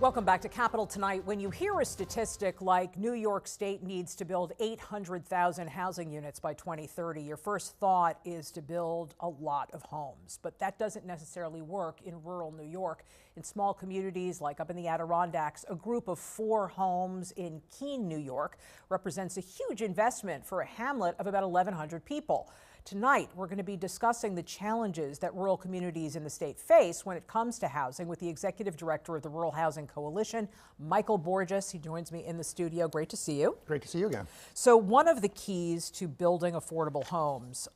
Welcome back to Capitol Tonight. When you hear a statistic like New York State needs to build 800,000 housing units by 2030, your first thought is to build a lot of homes. But that doesn't necessarily work in rural New York. In small communities like up in the Adirondacks, a group of 4 homes in Keene, New York represents a huge investment for a hamlet of about 1,100 people. Tonight, we're going to be discussing the challenges that rural communities in the state face when it comes to housing with the executive director of the Rural Housing Coalition, Michael Borges. He joins me in the studio. Great to see you. Great to see you again. So one of the keys to building affordable homes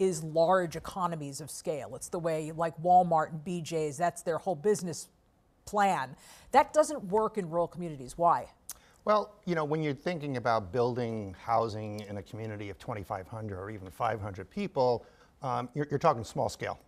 is large economies of scale. It's the way like Walmart and BJ's, that's their whole business plan. That doesn't work in rural communities. Why? Well, you know, when you're thinking about building housing in a community of 2,500 or even 500 people, you're talking small scale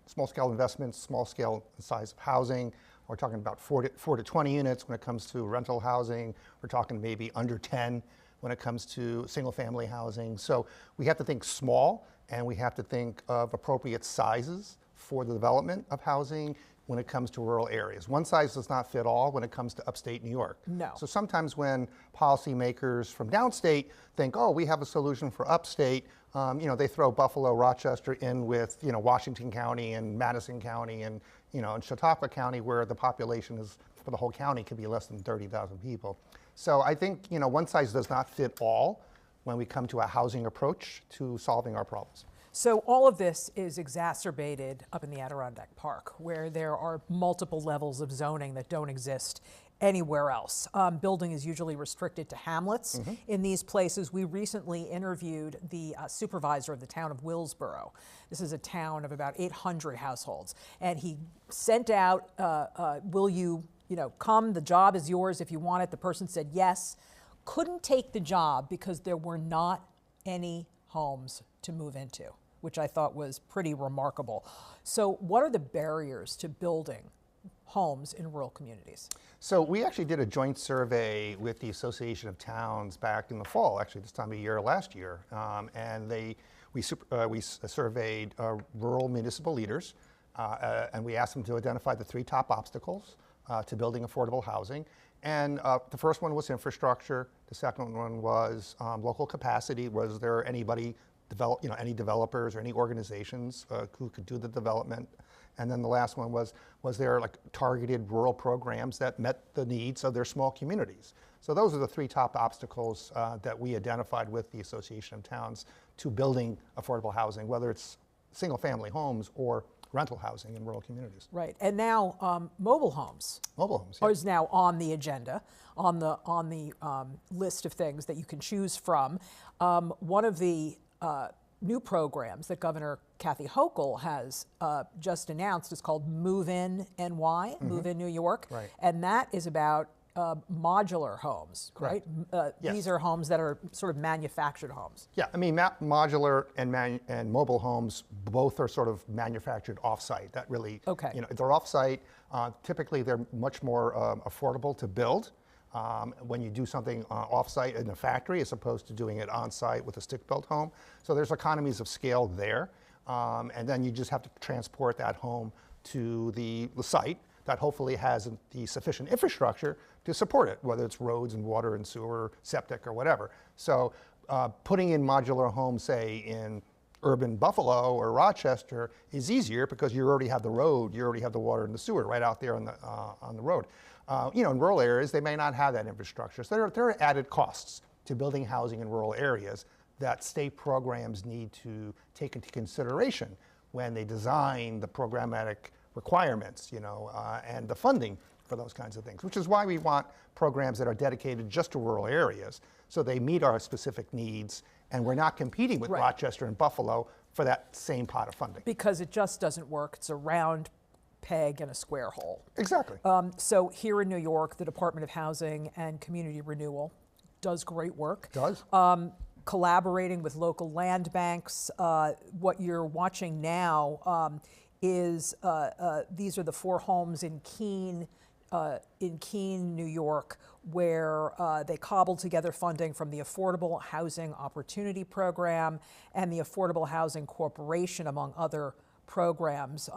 investments, small scale size of housing. We're talking about 4 to 20 units when it comes to rental housing. We're talking maybe under 10 when it comes to single family housing. So we have to think small, and we have to think of appropriate sizes for the development of housing when it comes to rural areas. One size does not fit all when it comes to upstate New York. No. So sometimes when policymakers from downstate think, oh, we have a solution for upstate, you know, they throw Buffalo, Rochester in with, you know, Washington County and Madison County and, you know, and Chautauqua County, where the population is, for the whole county, could be less than 30,000 people. So I think, you know, one size does not fit all when we come to a housing approach to solving our problems. So all of this is exacerbated up in the Adirondack Park, where there are multiple levels of zoning that don't exist anywhere else. Building is usually restricted to hamlets. In these places, we recently interviewed the supervisor of the town of Willsboro. This is a town of about 800 households. And he sent out, will you come? The job is yours if you want it. The person said yes. Couldn't take the job because there were not any homes to move into, which I thought was pretty remarkable. So what are the barriers to building homes in rural communities? So we actually did a joint survey with the Association of Towns back in the fall, actually this time of year last year, and we surveyed rural municipal leaders, and we asked them to identify the 3 top obstacles to building affordable housing. And the first one was infrastructure. The second one was local capacity. Was there anybody any developers or any organizations who could do the development? And then the last one was there like targeted rural programs that met the needs of their small communities? So those are the 3 top obstacles that we identified with the Association of Towns to building affordable housing, whether it's single family homes or rental housing in rural communities. Right, and now mobile homes. Mobile homes, yeah. Is now on the agenda, on the list of things that you can choose from. One of the new programs that Governor Kathy Hochul has just announced is called Move In NY, Move In New York, right. And that is about modular homes, Correct. right? Yes. These are homes that are sort of manufactured homes. Yeah, I mean, modular and mobile homes both are sort of manufactured off-site. That really, okay. You know, if they're off-site, typically they're much more affordable to build when you do something off-site in a factory as opposed to doing it on-site with a stick-built home. So there's economies of scale there, and then you just have to transport that home to the site that hopefully has the sufficient infrastructure to support it, whether it's roads and water and sewer, septic or whatever. So putting in modular homes, say in urban Buffalo or Rochester, is easier because you already have the road, you already have the water and the sewer right out there on the road. You know, in rural areas, they may not have that infrastructure. So there are added costs to building housing in rural areas that state programs need to take into consideration when they design the programmatic requirements, you know, and the funding for those kinds of things, which is why we want programs that are dedicated just to rural areas so they meet our specific needs and we're not competing with Rochester and Buffalo for that same pot of funding. Because it just doesn't work. It's a round peg in a square hole. Exactly. So here in New York, the Department of Housing and Community Renewal does great work. Does. Collaborating with local land banks. What you're watching now is these are the 4 homes in Keene, New York, where they cobbled together funding from the Affordable Housing Opportunity Program and the Affordable Housing Corporation, among other programs.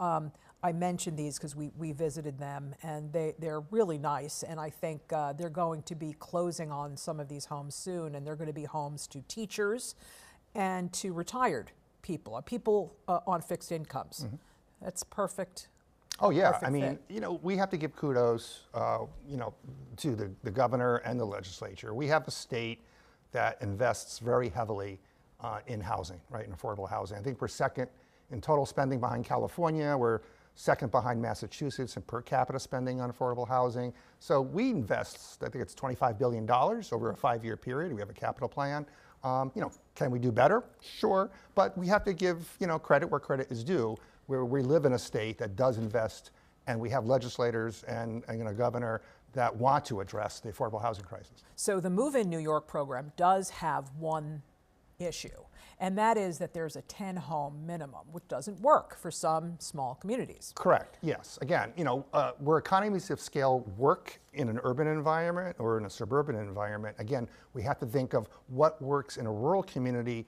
I mentioned these because we visited them, and they're really nice, and I think they're going to be closing on some of these homes soon, and they're going to be homes to teachers and to retired people on fixed incomes. That's perfect. Oh yeah, Perfect I mean, fit. you know, we have to give kudos, you know, to the governor and the legislature. We have a state that invests very heavily in housing, right, in affordable housing. I think we're second in total spending behind California. We're second behind Massachusetts in per capita spending on affordable housing. So we invest, I think it's $25 billion over a 5-year period. We have a capital plan. You know, can we do better? Sure, but we have to give, you know, credit where credit is due, where we live in a state that does invest, and we have legislators and a governor that want to address the affordable housing crisis. So the Move in New York program does have one issue, and that is that there's a 10-home minimum, which doesn't work for some small communities. Correct, yes. Again, you know, where economies of scale work in an urban environment or in a suburban environment, again, we have to think of what works in a rural community,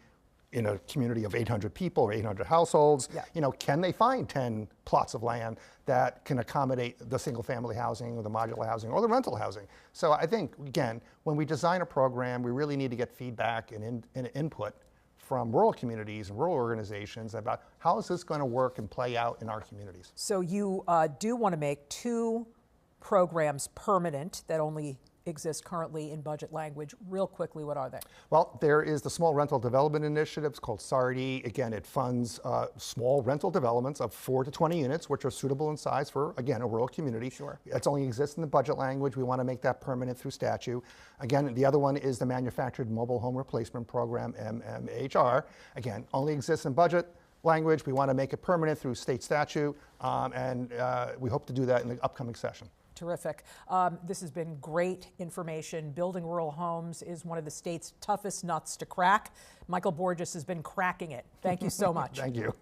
in a community of 800 people or 800 households. Yeah. You know, can they find 10 plots of land that can accommodate the single family housing or the modular housing or the rental housing? So I think, again, when we design a program, we really need to get feedback and input from rural communities and rural organizations about how is this going to work and play out in our communities. So you do want to make 2 programs permanent that only exist currently in budget language. Real quickly, what are they? Well, there is the Small Rental Development Initiative. It's called SARDI. Again, it funds small rental developments of 4 to 20 units, which are suitable in size for, again, a rural community. Sure. It only exists in the budget language. We want to make that permanent through statute. Again, the other one is the Manufactured Mobile Home Replacement Program, MMHR. Again, only exists in budget language. We want to make it permanent through state statute, and we hope to do that in the upcoming session. Terrific. This has been great information. Building rural homes is one of the state's toughest nuts to crack. Michael Borges has been cracking it. Thank you so much. Thank you.